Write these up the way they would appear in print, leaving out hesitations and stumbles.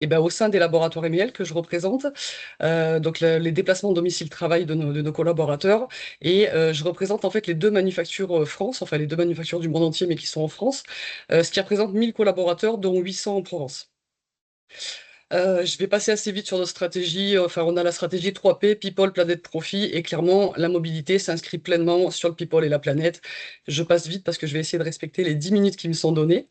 Et ben, au sein des laboratoires MEL que je représente, donc les déplacements domicile-travail de nos collaborateurs, et je représente en fait les deux manufactures France, enfin les deux manufactures du monde entier, mais qui sont en France, ce qui représente 1000 collaborateurs, dont 800 en Provence. Je vais passer assez vite sur notre stratégie. Enfin, on a la stratégie 3P, People, Planète, Profit, et clairement, la mobilité s'inscrit pleinement sur le People et la planète. Je passe vite parce que je vais essayer de respecter les 10 minutes qui me sont données.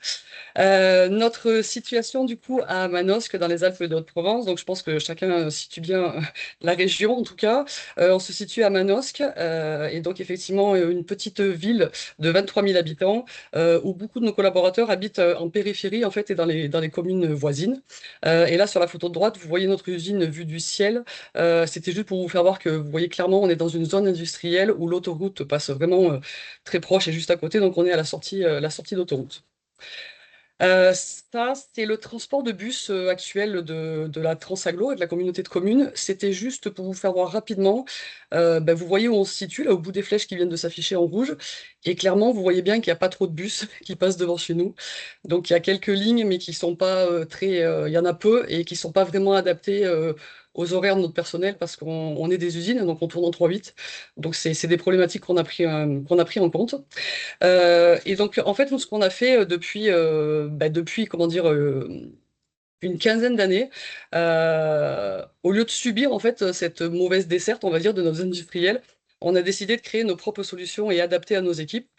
Notre situation du coup à Manosque dans les Alpes de Haute-Provence, donc je pense que chacun situe bien la région en tout cas. On se situe à Manosque et donc effectivement une petite ville de 23 000 habitants où beaucoup de nos collaborateurs habitent en périphérie en fait et dans les communes voisines. Et là sur la photo de droite, vous voyez notre usine vue du ciel. C'était juste pour vous faire voir que vous voyez clairement on est dans une zone industrielle où l'autoroute passe vraiment très proche et juste à côté, donc on est à la sortie d'autoroute. Ça, c'est le transport de bus actuel de la Transagglo et de la communauté de communes. C'était juste pour vous faire voir rapidement. Vous voyez où on se situe, là, au bout des flèches qui viennent de s'afficher en rouge. Et clairement, vous voyez bien qu'il n'y a pas trop de bus qui passent devant chez nous. Donc, il y a quelques lignes, mais qui sont pas très. Il y en a peu et qui sont pas vraiment adaptées aux horaires de notre personnel parce qu'on est des usines, donc on tourne en 3/8. Donc, c'est des problématiques qu'on a pris en compte. Et donc, en fait, nous, ce qu'on a fait depuis, comment dire, une quinzaine d'années, au lieu de subir en fait cette mauvaise desserte, on va dire, de nos industriels, on a décidé de créer nos propres solutions et adaptées à nos équipes.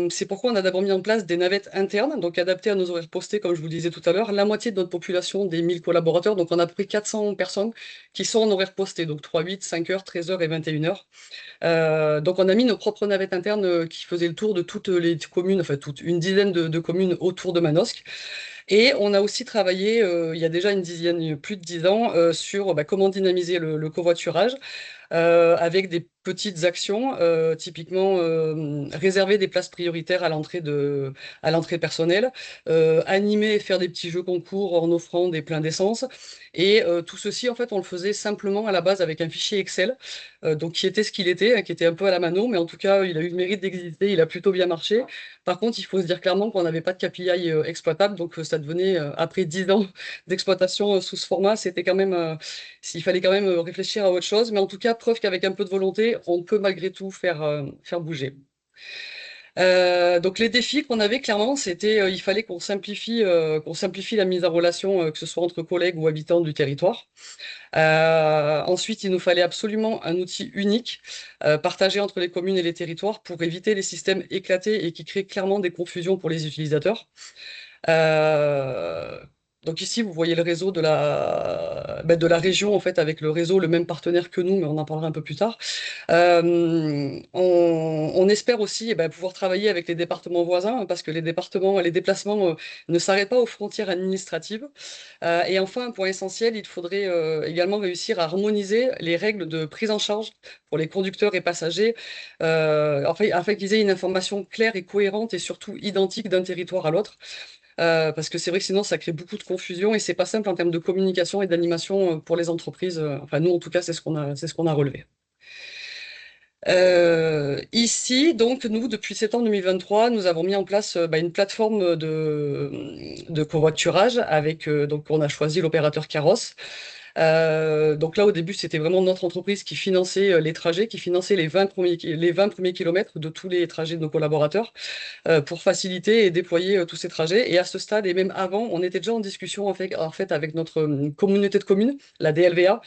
C'est pourquoi on a d'abord mis en place des navettes internes, donc adaptées à nos horaires postés, comme je vous le disais tout à l'heure. La moitié de notre population, des 1000 collaborateurs, donc on a à peu près 400 personnes qui sont en horaires postés, donc 3/8, 5h, 13h et 21h. Donc on a mis nos propres navettes internes qui faisaient le tour de toutes les communes, enfin toute une dizaine de communes autour de Manosque. Et on a aussi travaillé, il y a déjà une dizaine, plus de 10 ans, sur comment dynamiser le covoiturage avec des petites actions, typiquement réserver des places prioritaires à l'entrée personnelle, animer et faire des petits jeux concours en offrant des pleins d'essence. Et tout ceci, en fait, on le faisait simplement à la base avec un fichier Excel, donc qui était ce qu'il était, hein, qui était un peu à la mano, mais en tout cas, il a eu le mérite d'exister, il a plutôt bien marché. Par contre, il faut se dire clairement qu'on n'avait pas de KPI exploitable, donc ça devenait, après 10 ans d'exploitation sous ce format, c'était quand même s'il fallait quand même réfléchir à autre chose, mais en tout cas, preuve qu'avec un peu de volonté, on peut malgré tout faire bouger. Donc les défis qu'on avait clairement, c'était il fallait qu'on simplifie la mise en relation, que ce soit entre collègues ou habitants du territoire. Ensuite, il nous fallait absolument un outil unique, partagé entre les communes et les territoires pour éviter les systèmes éclatés et qui créent clairement des confusions pour les utilisateurs. Euh, donc ici, vous voyez le réseau de la région, en fait, avec le réseau, le même partenaire que nous, mais on en parlera un peu plus tard. On espère aussi pouvoir travailler avec les départements voisins, hein, parce que les déplacements ne s'arrêtent pas aux frontières administratives. Et enfin, un point essentiel, il faudrait également réussir à harmoniser les règles de prise en charge pour les conducteurs et passagers, afin qu'ils aient une information claire et cohérente et surtout identique d'un territoire à l'autre. Parce que c'est vrai que sinon ça crée beaucoup de confusion et c'est pas simple en termes de communication et d'animation pour les entreprises. Enfin, nous en tout cas, c'est ce qu'on a relevé. Ici, donc, nous, depuis septembre 2023, nous avons mis en place une plateforme de covoiturage avec, donc, on a choisi l'opérateur Caros. Donc là, au début, c'était vraiment notre entreprise qui finançait les trajets, qui finançait les 20 premiers kilomètres de tous les trajets de nos collaborateurs pour faciliter et déployer tous ces trajets. Et à ce stade, et même avant, on était déjà en discussion en fait avec notre communauté de communes, la DLVA,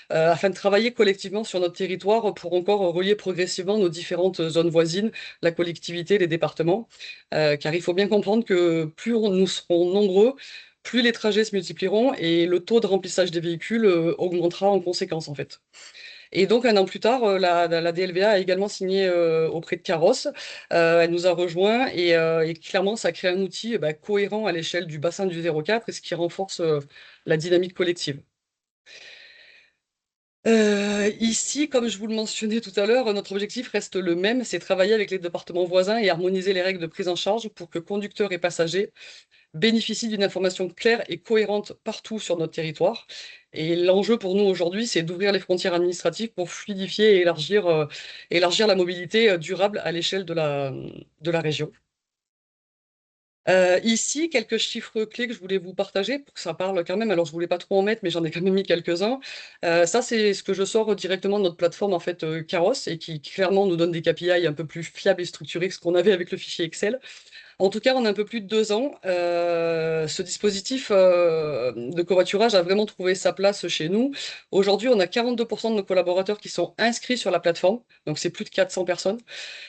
afin de travailler collectivement sur notre territoire pour encore relier progressivement nos différentes zones voisines, la collectivité, les départements. Car il faut bien comprendre que nous serons nombreux, plus les trajets se multiplieront et le taux de remplissage des véhicules augmentera en conséquence en fait. Et donc, un an plus tard, la DLVA a également signé auprès de Caros. Elle nous a rejoints et clairement, ça crée un outil cohérent à l'échelle du bassin du 04 et ce qui renforce la dynamique collective. Ici, comme je vous le mentionnais tout à l'heure, notre objectif reste le même, c'est travailler avec les départements voisins et harmoniser les règles de prise en charge pour que conducteurs et passagers bénéficient d'une information claire et cohérente partout sur notre territoire. Et l'enjeu pour nous aujourd'hui, c'est d'ouvrir les frontières administratives pour fluidifier et élargir la mobilité durable à l'échelle de la région. Ici, quelques chiffres clés que je voulais vous partager pour que ça parle quand même. Alors, je voulais pas trop en mettre, mais j'en ai quand même mis quelques-uns. Ça, c'est ce que je sors directement de notre plateforme en fait, Caros et qui clairement nous donne des KPI un peu plus fiables et structurés que ce qu'on avait avec le fichier Excel. En tout cas, en un peu plus de 2 ans, ce dispositif de covoiturage a vraiment trouvé sa place chez nous. Aujourd'hui, on a 42% de nos collaborateurs qui sont inscrits sur la plateforme, donc c'est plus de 400 personnes.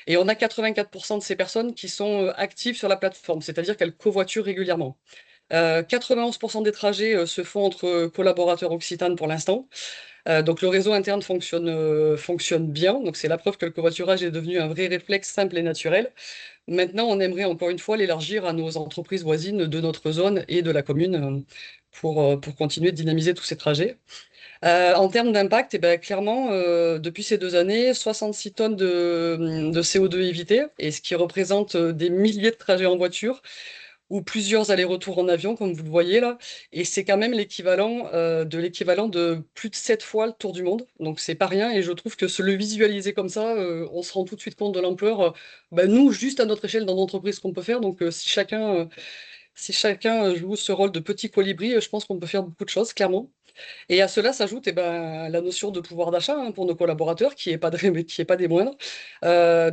Et on a 84% de ces personnes qui sont actives sur la plateforme, c'est-à-dire qu'elles covoiturent régulièrement. 91% des trajets se font entre collaborateurs Occitane pour l'instant. Donc le réseau interne fonctionne bien. Donc c'est la preuve que le covoiturage est devenu un vrai réflexe simple et naturel. Maintenant, on aimerait encore une fois l'élargir à nos entreprises voisines de notre zone et de la commune pour continuer de dynamiser tous ces trajets. En termes d'impact, eh ben, clairement, depuis ces 2 années, 66 tonnes de CO2 évitées, et ce qui représente des milliers de trajets en voiture ou plusieurs allers-retours en avion, comme vous le voyez là. Et c'est quand même l'équivalent de plus de 7 fois le tour du monde. Donc c'est pas rien. Et je trouve que se le visualiser comme ça, on se rend tout de suite compte de l'ampleur. Bah, nous, juste à notre échelle dans l'entreprise, qu'on peut faire. Donc si chacun joue ce rôle de petit colibri, je pense qu'on peut faire beaucoup de choses, clairement. Et à cela s'ajoute eh ben, la notion de pouvoir d'achat hein, pour nos collaborateurs, qui est pas des moindres.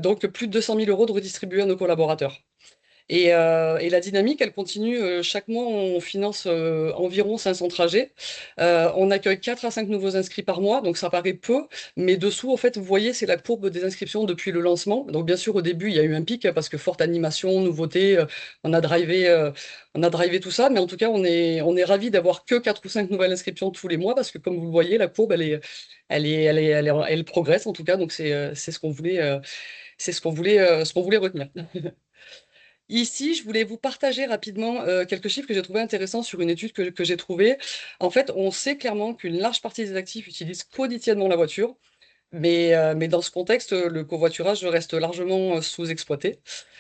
Donc plus de 200 000 euros de redistribués à nos collaborateurs. Et la dynamique, elle continue. Chaque mois, on finance environ 500 trajets. On accueille 4 à 5 nouveaux inscrits par mois, donc ça paraît peu. Mais dessous, en fait, vous voyez, c'est la courbe des inscriptions depuis le lancement. Donc bien sûr, au début, il y a eu un pic parce que forte animation, nouveauté, on a drivé, euh, on a drivé tout ça. Mais en tout cas, on est ravis d'avoir que 4 ou 5 nouvelles inscriptions tous les mois parce que comme vous le voyez, la courbe, elle progresse en tout cas. Donc c'est ce qu'on voulait retenir. Ici, je voulais vous partager rapidement quelques chiffres que j'ai trouvés intéressants sur une étude que j'ai trouvée. En fait, on sait clairement qu'une large partie des actifs utilisent quotidiennement la voiture, mais dans ce contexte, le covoiturage reste largement sous-exploité.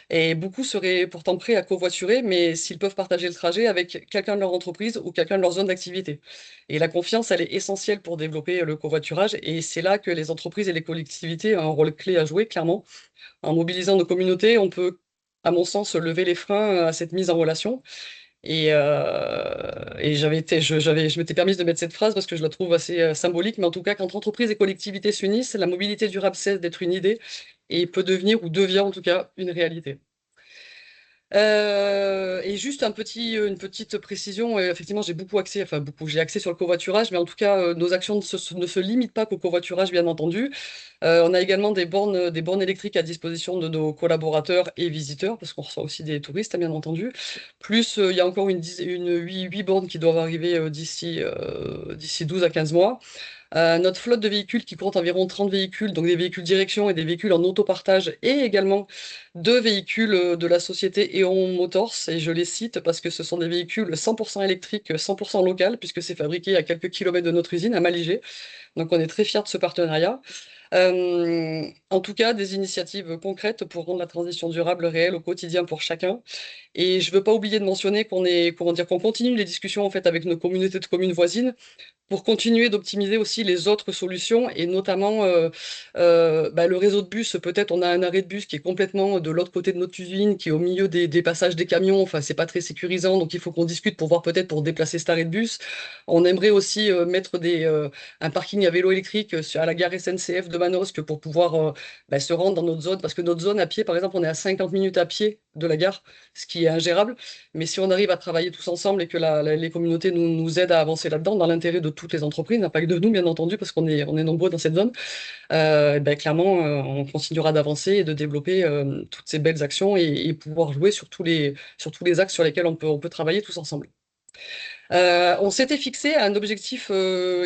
Et beaucoup seraient pourtant prêts à covoiturer, mais s'ils peuvent partager le trajet avec quelqu'un de leur entreprise ou quelqu'un de leur zone d'activité. Et la confiance, elle est essentielle pour développer le covoiturage, et c'est là que les entreprises et les collectivités ont un rôle clé à jouer, clairement. En mobilisant nos communautés, on peut, à mon sens, lever les freins à cette mise en relation. Et je m'étais permise de mettre cette phrase parce que je la trouve assez symbolique, mais en tout cas, quand entreprises et collectivités s'unissent, la mobilité durable cesse d'être une idée et peut devenir ou devient en tout cas une réalité. Et juste une petite précision, effectivement, j'ai beaucoup axé, enfin beaucoup, j'ai axé sur le covoiturage, mais en tout cas, nos actions ne se limitent pas qu'au covoiturage, bien entendu. On a également des bornes électriques à disposition de nos collaborateurs et visiteurs, parce qu'on reçoit aussi des touristes, hein, bien entendu. Plus, il y a encore huit bornes qui doivent arriver d'ici 12 à 15 mois. Notre flotte de véhicules qui compte environ 30 véhicules, donc des véhicules direction et des véhicules en autopartage, et également 2 véhicules de la société E.ON Motors, et je les cite parce que ce sont des véhicules 100% électriques, 100% local, puisque c'est fabriqué à quelques kilomètres de notre usine, à Malijai. Donc on est très fiers de ce partenariat. En tout cas, des initiatives concrètes pour rendre la transition durable réelle au quotidien pour chacun. Et je ne veux pas oublier de mentionner qu'on continue les discussions en fait avec nos communautés de communes voisines pour continuer d'optimiser aussi les autres solutions et notamment bah, le réseau de bus. Peut-être on a un arrêt de bus qui est complètement de l'autre côté de notre usine, qui est au milieu des passages des camions. Enfin, c'est pas très sécurisant, donc il faut qu'on discute pour voir peut-être pour déplacer cet arrêt de bus. On aimerait aussi mettre un parking à vélo électrique à la gare SNCF de Manosque pour pouvoir bah, se rendre dans notre zone, parce que notre zone à pied, par exemple, on est à 50 minutes à pied de la gare, ce qui est ingérable. Mais si on arrive à travailler tous ensemble et que les communautés nous aident à avancer là-dedans, dans l'intérêt de toutes les entreprises, pas que de nous, bien entendu, parce qu'on est nombreux dans cette zone, ben, clairement, on continuera d'avancer et de développer toutes ces belles actions et pouvoir jouer sur tous les axes sur lesquels on peut travailler tous ensemble. On s'était fixé un objectif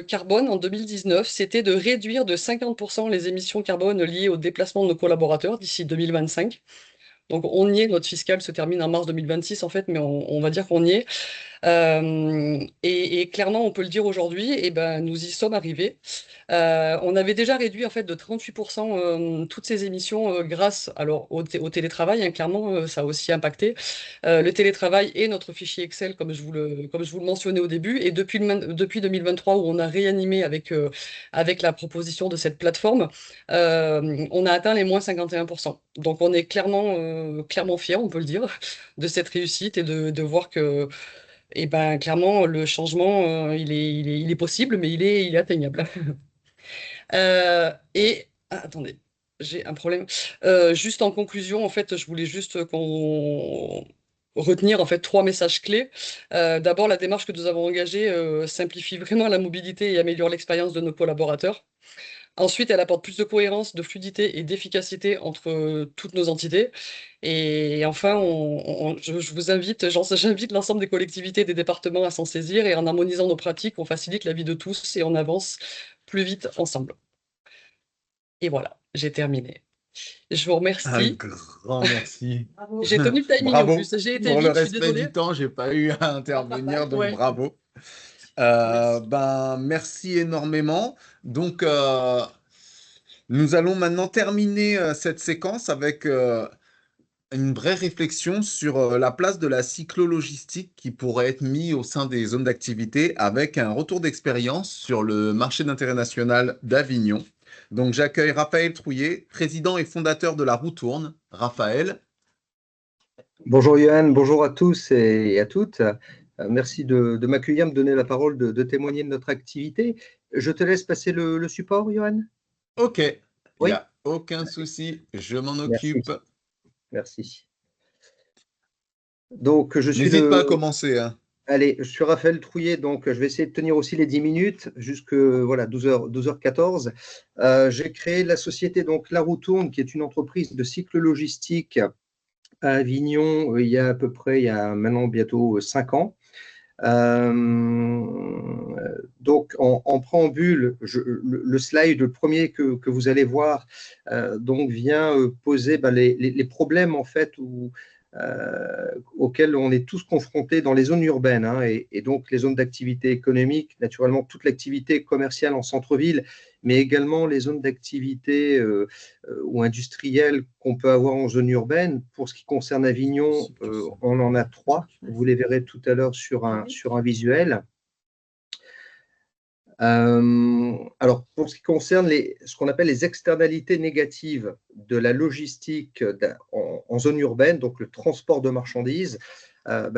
carbone en 2019, c'était de réduire de 50% les émissions carbone liées au déplacement de nos collaborateurs d'ici 2025. Donc on y est, notre fiscal se termine en mars 2026 en fait, mais on va dire qu'on y est. Et clairement, on peut le dire aujourd'hui, et ben, nous y sommes arrivés. On avait déjà réduit en fait de 38% toutes ces émissions grâce alors au télétravail, hein, clairement, ça a aussi impacté le télétravail et notre fichier Excel, comme je vous le mentionnais au début. Et depuis 2023, où on a réanimé avec la proposition de cette plateforme, on a atteint les moins 51%. Donc on est clairement fiers, on peut le dire, de cette réussite et de voir que, eh ben, clairement, le changement, il est possible, mais il est atteignable. Attendez, j'ai un problème. Juste en conclusion, en fait, je voulais juste qu'on retenir en fait trois messages clés. D'abord, la démarche que nous avons engagée simplifie vraiment la mobilité et améliore l'expérience de nos collaborateurs. Ensuite, elle apporte plus de cohérence, de fluidité et d'efficacité entre toutes nos entités. Et enfin, je vous invite, j'invite l'ensemble des collectivités et des départements à s'en saisir, et en harmonisant nos pratiques, on facilite la vie de tous et on avance plus vite ensemble. Et voilà, j'ai terminé. Je vous Un remercie. grand merci. J'ai tenu le timing en Bravo plus. J'ai été pour le vite, je suis respect désolée. du temps. J'ai pas eu à intervenir, donc Ouais, bravo. merci. Ben, merci énormément. Donc, nous allons maintenant terminer cette séquence avec une vraie réflexion sur la place de la cyclologistique qui pourrait être mise au sein des zones d'activité avec un retour d'expérience sur le marché d'intérêt national d'Avignon. Donc, j'accueille Raphaël Trouillet, président et fondateur de la Roue Tourne. Raphaël. Bonjour Johan, bonjour à tous et à toutes. Merci de m'accueillir, me donner la parole, de témoigner de notre activité. Je te laisse passer le support, Johan. Ok, il n'y Oui, a aucun souci, je m'en merci, occupe. merci. Donc, je suis N'hésite pas à commencer, hein. Allez, je suis Raphaël Trouillet, donc je vais essayer de tenir aussi les 10 minutes jusque voilà, 12h14. J'ai créé la société donc La Roue Tourne, qui est une entreprise de cycle logistique à Avignon il y a à peu près, il y a maintenant bientôt 5 ans. Donc, en préambule, le slide, le premier que vous allez voir, donc vient poser les problèmes en fait auxquels on est tous confrontés dans les zones urbaines, hein, et donc les zones d'activité économique, naturellement toute l'activité commerciale en centre-ville, mais également les zones d'activité ou industrielles qu'on peut avoir en zone urbaine. Pour ce qui concerne Avignon, on en a trois. Vous les verrez tout à l'heure sur un visuel. Alors, pour ce qui concerne ce qu'on appelle les externalités négatives de la logistique en zone urbaine, donc le transport de marchandises,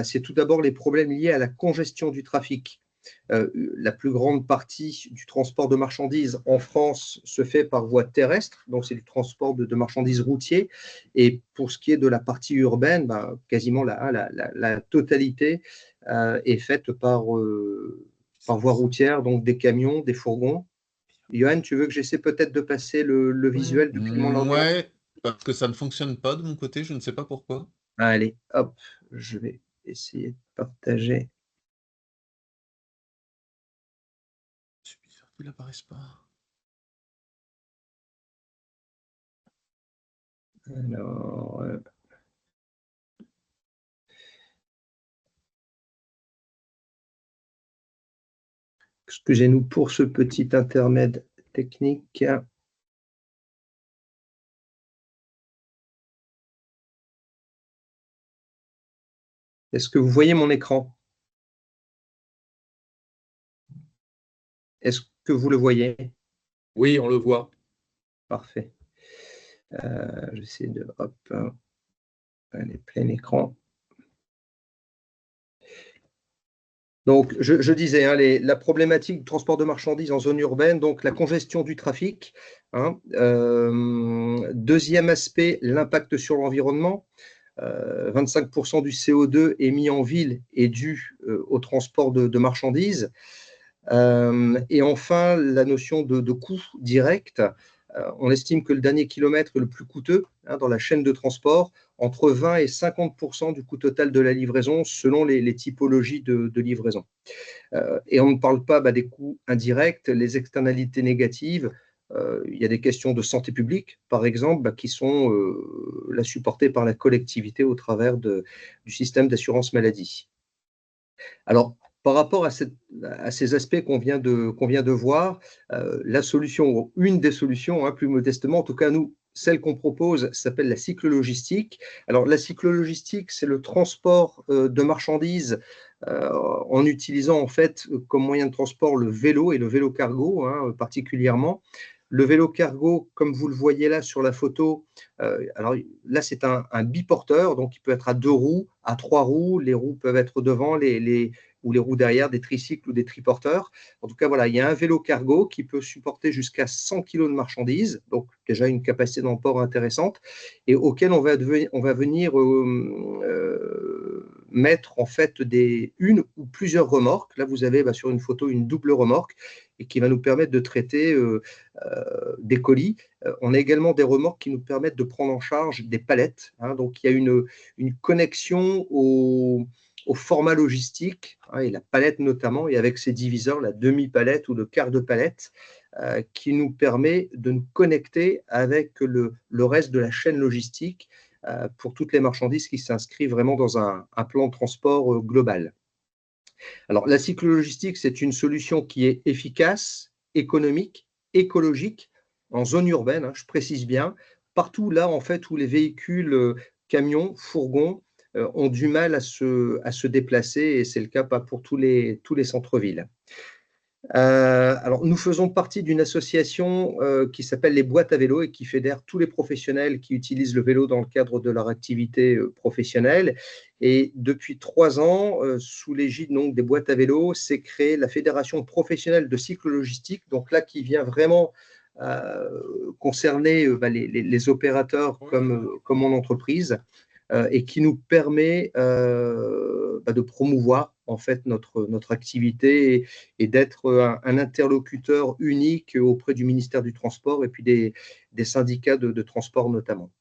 c'est tout d'abord les problèmes liés à la congestion du trafic. La plus grande partie du transport de marchandises en France se fait par voie terrestre, donc c'est du transport de marchandises routier. Et pour ce qui est de la partie urbaine, quasiment la totalité est faite par voie routière, donc des camions, des fourgons. Johan, tu veux que j'essaie peut-être de passer le visuel depuis mon ordinateur? Ouais, parce que ça ne fonctionne pas de mon côté, je ne sais pas pourquoi. Allez, hop, je vais essayer de partager. C'est bizarre qu'il n'apparaisse pas. Alors, excusez-nous pour ce petit intermède technique. Est-ce que vous voyez mon écran? Est-ce que vous le voyez? Oui, on le voit. Parfait. J'essaie de, hop, aller plein écran. Donc, je disais, hein, la problématique du transport de marchandises en zone urbaine, donc la congestion du trafic, hein. Deuxième aspect, l'impact sur l'environnement. 25% du CO2 émis en ville est dû au transport de marchandises. Et enfin, la notion de coût direct. On estime que le dernier kilomètre est le plus coûteux, hein, dans la chaîne de transport, entre 20 et 50% du coût total de la livraison, selon les typologies de livraison. Et on ne parle pas des coûts indirects, les externalités négatives. Il y a des questions de santé publique, par exemple, qui sont là supportées par la collectivité au travers du système d'assurance maladie. Alors, par rapport à ces aspects qu'on vient de voir, la solution, une des solutions, hein, plus modestement, en tout cas nous, celle qu'on propose s'appelle la cyclologistique. Alors, la cyclologistique, c'est le transport de marchandises en utilisant en fait comme moyen de transport le vélo et le vélo cargo, hein, particulièrement. Le vélo cargo, comme vous le voyez là sur la photo, alors là c'est un biporteur, donc il peut être à 2 roues, à 3 roues, les roues peuvent être devant, ou les roues derrière, des tricycles ou des triporteurs. En tout cas, voilà, il y a un vélo cargo qui peut supporter jusqu'à 100 kg de marchandises, donc déjà une capacité d'emport intéressante, et auquel on va venir mettre en fait une ou plusieurs remorques. Là, vous avez sur une photo une double remorque et qui va nous permettre de traiter des colis. On a également des remorques qui nous permettent de prendre en charge des palettes, hein. Donc, il y a une connexion au format logistique, hein, et la palette notamment, et avec ses diviseurs, la demi-palette ou le quart de palette, qui nous permet de nous connecter avec le reste de la chaîne logistique pour toutes les marchandises qui s'inscrivent vraiment dans un plan de transport global. Alors, la cyclologistique, c'est une solution qui est efficace, économique, écologique, en zone urbaine, hein, je précise bien, partout là, en fait, où les véhicules, camions, fourgons, ont du mal à se déplacer, et c'est le cas pas pour tous les centres-villes. Alors, nous faisons partie d'une association qui s'appelle les boîtes à vélo et qui fédère tous les professionnels qui utilisent le vélo dans le cadre de leur activité professionnelle. Et depuis 3 ans, sous l'égide donc des boîtes à vélo, s'est créée la Fédération professionnelle de cyclo-logistique, donc là qui vient vraiment concerner les opérateurs comme mon entreprise, et qui nous permet de promouvoir en fait notre activité et d'être un interlocuteur unique auprès du ministère du Transport et puis des syndicats de transport notamment.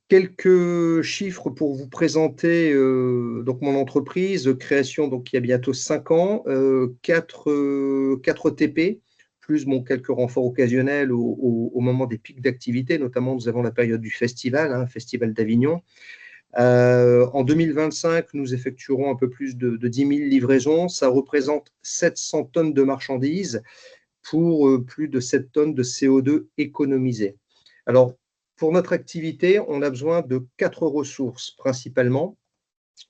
Quelques chiffres pour vous présenter donc mon entreprise, création donc il y a bientôt 5 ans, 4 TP, plus quelques renforts occasionnels au moment des pics d'activité, notamment nous avons la période du festival, hein, Festival d'Avignon. En 2025, nous effectuerons un peu plus de 10 000 livraisons. Ça représente 700 tonnes de marchandises pour plus de 7 tonnes de CO2 économisées. Alors, pour notre activité, on a besoin de 4 ressources principalement.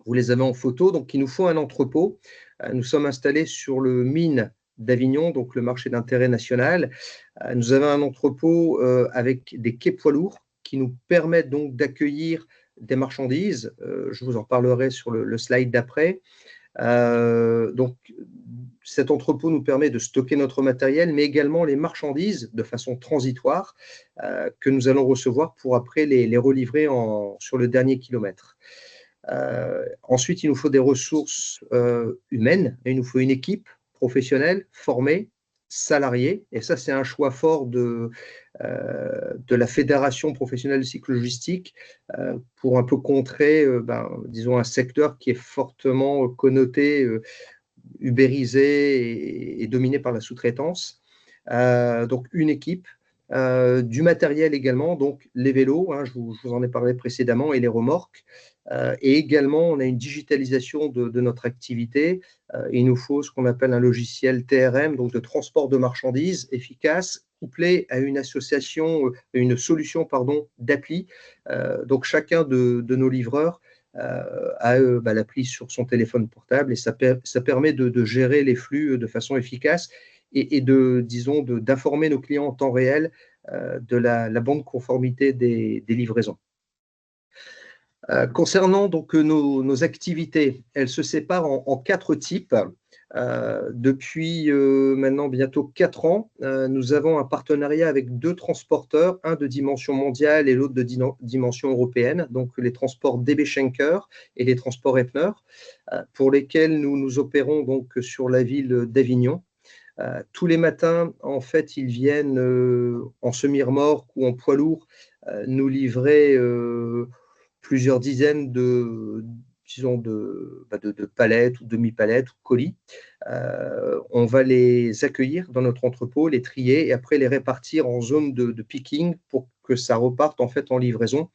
Vous les avez en photo. Donc, il nous faut un entrepôt. Nous sommes installés sur le mine d'Avignon, donc le marché d'intérêt national. Nous avons un entrepôt avec des quais poids lourds qui nous permettent donc d'accueillir des marchandises. Je vous en parlerai sur le slide d'après. Donc, cet entrepôt nous permet de stocker notre matériel, mais également les marchandises de façon transitoire que nous allons recevoir pour après les relivrer sur le dernier kilomètre. Ensuite, il nous faut des ressources humaines, et il nous faut une équipe professionnelle, formée, salariée, et ça c'est un choix fort de la Fédération professionnelle de cyclo-logistique pour un peu contrer, disons, un secteur qui est fortement connoté, ubérisé et dominé par la sous-traitance. Donc une équipe, du matériel également, donc les vélos, hein, je vous en ai parlé précédemment, et les remorques. Et également, on a une digitalisation de notre activité. Il nous faut ce qu'on appelle un logiciel TRM, donc de transport de marchandises efficace, couplé à une solution d'appli. Donc chacun de nos livreurs a l'appli sur son téléphone portable, et ça permet de gérer les flux de façon efficace et d'informer nos clients en temps réel de la bonne conformité des livraisons. Concernant donc nos activités, elles se séparent en 4 types. Depuis maintenant bientôt 4 ans, nous avons un partenariat avec 2 transporteurs, un de dimension mondiale et l'autre de dimension européenne, donc les transports DB Schenker et les transports Epner, pour lesquels nous opérons donc sur la ville d'Avignon. Tous les matins, en fait, ils viennent en semi-remorque ou en poids lourd nous livrer plusieurs dizaines de palettes ou demi-palettes ou colis. On va les accueillir dans notre entrepôt, les trier et après les répartir en zone de picking pour que ça reparte en fait en livraison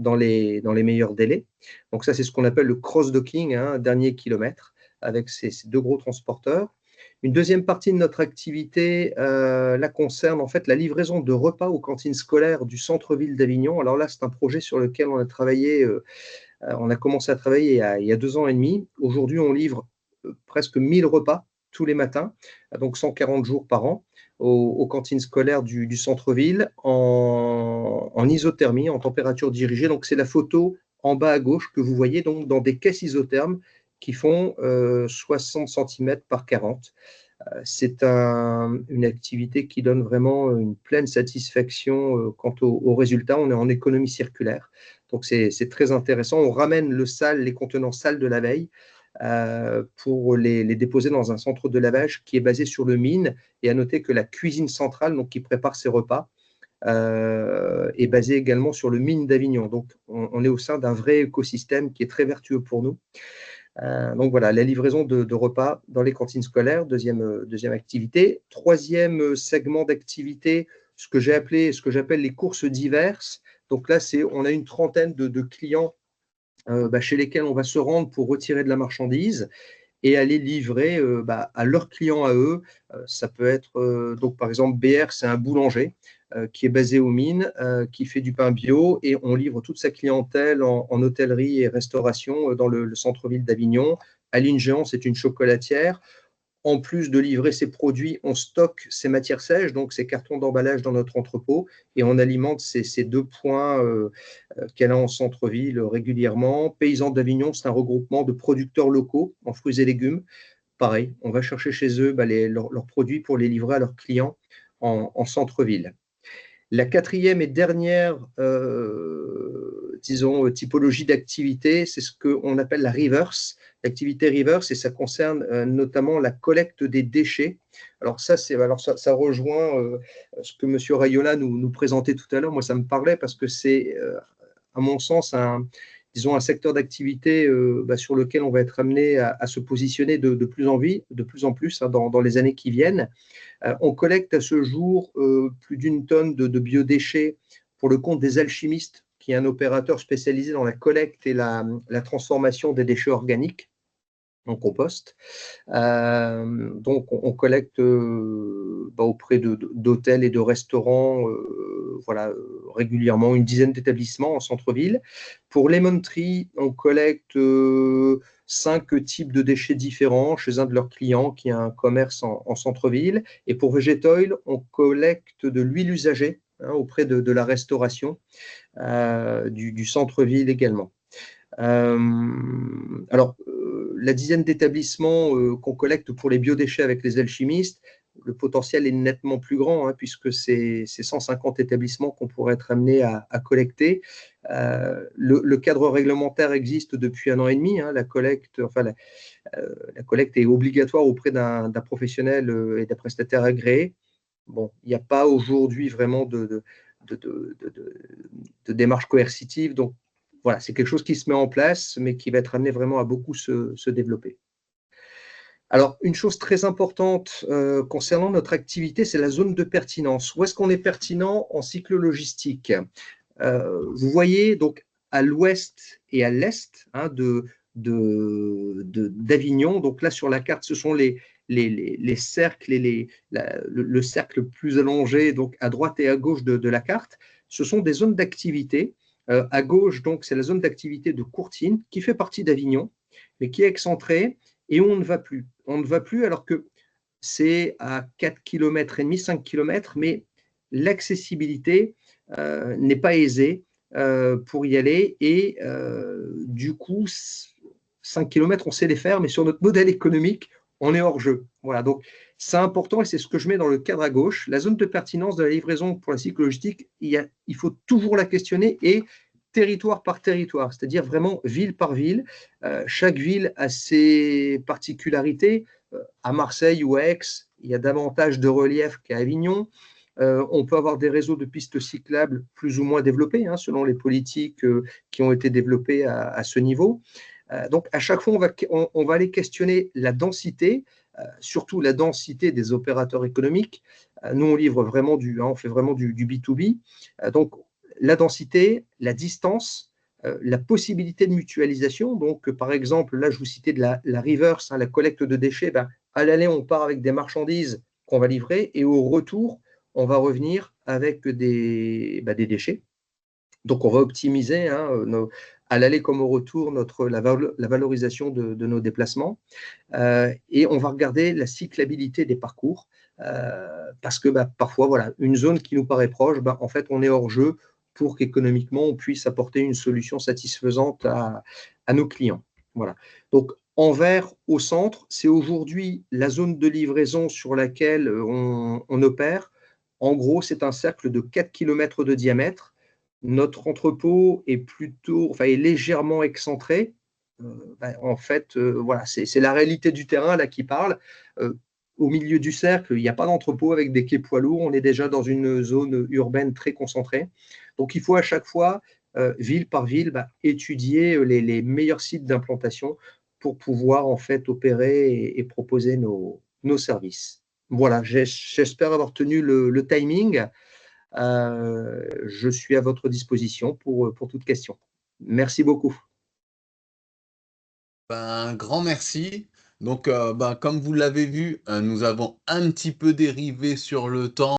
dans les meilleurs délais. Donc ça, c'est ce qu'on appelle le cross-docking, hein, dernier kilomètre, avec ces deux gros transporteurs. Une deuxième partie de notre activité là, concerne en fait la livraison de repas aux cantines scolaires du centre-ville d'Avignon. Alors là, c'est un projet sur lequel on a travaillé, on a commencé à travailler il y a 2 ans et demi. Aujourd'hui, on livre presque 1000 repas tous les matins, donc 140 jours par an, aux cantines scolaires du centre-ville en isothermie, en température dirigée. Donc c'est la photo en bas à gauche que vous voyez, donc dans des caisses isothermes qui font 60 cm par 40. C'est une activité qui donne vraiment une pleine satisfaction quant aux résultats. On est en économie circulaire, donc c'est très intéressant. On ramène les contenants sales de la veille pour les déposer dans un centre de lavage qui est basé sur le Mine. Et à noter que la cuisine centrale, donc qui prépare ces repas, est basée également sur le Mine d'Avignon. Donc on est au sein d'un vrai écosystème qui est très vertueux pour nous. Donc voilà, la livraison de repas dans les cantines scolaires, deuxième activité. Troisième segment d'activité, ce que j'appelle les courses diverses. Donc là, on a une trentaine de clients chez lesquels on va se rendre pour retirer de la marchandise et aller livrer à leurs clients à eux. Ça peut être, donc par exemple, BR, c'est un boulanger qui est basé aux Mines, qui fait du pain bio, et on livre toute sa clientèle en hôtellerie et restauration dans le centre-ville d'Avignon. Aline Géant, c'est une chocolatière. En plus de livrer ses produits, on stocke ses matières sèches, donc ses cartons d'emballage dans notre entrepôt, et on alimente ces 2 points qu'elle a en centre-ville régulièrement. Paysans d'Avignon, c'est un regroupement de producteurs locaux en fruits et légumes. Pareil, on va chercher chez eux leurs produits pour les livrer à leurs clients en centre-ville. La quatrième et dernière, typologie d'activité, c'est ce qu'on appelle la reverse, l'activité reverse, et ça concerne notamment la collecte des déchets. Alors ça rejoint ce que M. Rayola nous présentait tout à l'heure. Moi, ça me parlait parce que c'est, à mon sens, un secteur d'activité sur lequel on va être amené à se positionner de plus en plus, hein, dans les années qui viennent. On collecte à ce jour plus d'1 tonne de biodéchets pour le compte des Alchimistes, qui est un opérateur spécialisé dans la collecte et la transformation des déchets organiques en compost. Donc, on collecte auprès d'hôtels et de restaurants régulièrement, une dizaine d'établissements en centre-ville. Pour Lemon Tree, on collecte 5 types de déchets différents chez un de leurs clients qui a un commerce en centre-ville. Et pour Végétoil, on collecte de l'huile usagée auprès de la restauration du centre-ville également. La dizaine d'établissements qu'on collecte pour les biodéchets avec les Alchimistes, le potentiel est nettement plus grand, hein, puisque c'est 150 établissements qu'on pourrait être amené à collecter. Le cadre réglementaire existe depuis 1 an et demi. Hein, la collecte est obligatoire auprès d'un professionnel et d'un prestataire agréé. Bon, il n'y a pas aujourd'hui vraiment de démarche coercitive, donc voilà, c'est quelque chose qui se met en place, mais qui va être amené vraiment à beaucoup se développer. Alors, une chose très importante concernant notre activité, c'est la zone de pertinence. Où est-ce qu'on est pertinent en cycle logistique? Vous voyez donc à l'ouest et à l'est d'Avignon. Donc là, sur la carte, ce sont les cercles le cercle plus allongé, donc à droite et à gauche de la carte. Ce sont des zones d'activité. À gauche, donc, c'est la zone d'activité de Courtine, qui fait partie d'Avignon, mais qui est excentrée et où on ne va plus. On ne va plus alors que c'est à 4,5 km, 5 km, mais l'accessibilité n'est pas aisée pour y aller. Et du coup, 5 km, on sait les faire, mais sur notre modèle économique, on est hors jeu. Voilà, donc c'est important et c'est ce que je mets dans le cadre à gauche. La zone de pertinence de la livraison pour la cycle logistique, il faut toujours la questionner et territoire par territoire, c'est-à-dire vraiment ville par ville. Chaque ville a ses particularités. À Marseille ou à Aix, il y a davantage de relief qu'à Avignon. On peut avoir des réseaux de pistes cyclables plus ou moins développés, hein, selon les politiques qui ont été développées à ce niveau. Donc, à chaque fois, on va aller questionner la densité, surtout la densité des opérateurs économiques. Nous, on livre vraiment on fait vraiment du B2B. Donc, la densité, la distance, la possibilité de mutualisation. Donc, par exemple, là, je vous citais de la reverse, hein, la collecte de déchets. Ben, à l'aller, on part avec des marchandises qu'on va livrer et au retour, on va revenir avec des déchets. Donc, on va optimiser, hein, à l'aller comme au retour la valorisation de nos déplacements. Et on va regarder la cyclabilité des parcours parce que parfois, voilà, une zone qui nous paraît proche, en fait, on est hors jeu pour qu'économiquement, on puisse apporter une solution satisfaisante à nos clients. Voilà. Donc, Anvers au centre, c'est aujourd'hui la zone de livraison sur laquelle on opère. En gros, c'est un cercle de 4 km de diamètre. Notre entrepôt est légèrement excentré. En fait, voilà, c'est la réalité du terrain là qui parle. Au milieu du cercle, il n'y a pas d'entrepôt avec des quais poids lourds. On est déjà dans une zone urbaine très concentrée. Donc, il faut à chaque fois, ville par ville, étudier les meilleurs sites d'implantation pour pouvoir en fait opérer et proposer nos services. Voilà, j'espère avoir tenu le timing. Je suis à votre disposition pour toute question. Merci beaucoup. Un grand merci. Donc, comme vous l'avez vu, nous avons un petit peu dérivé sur le temps.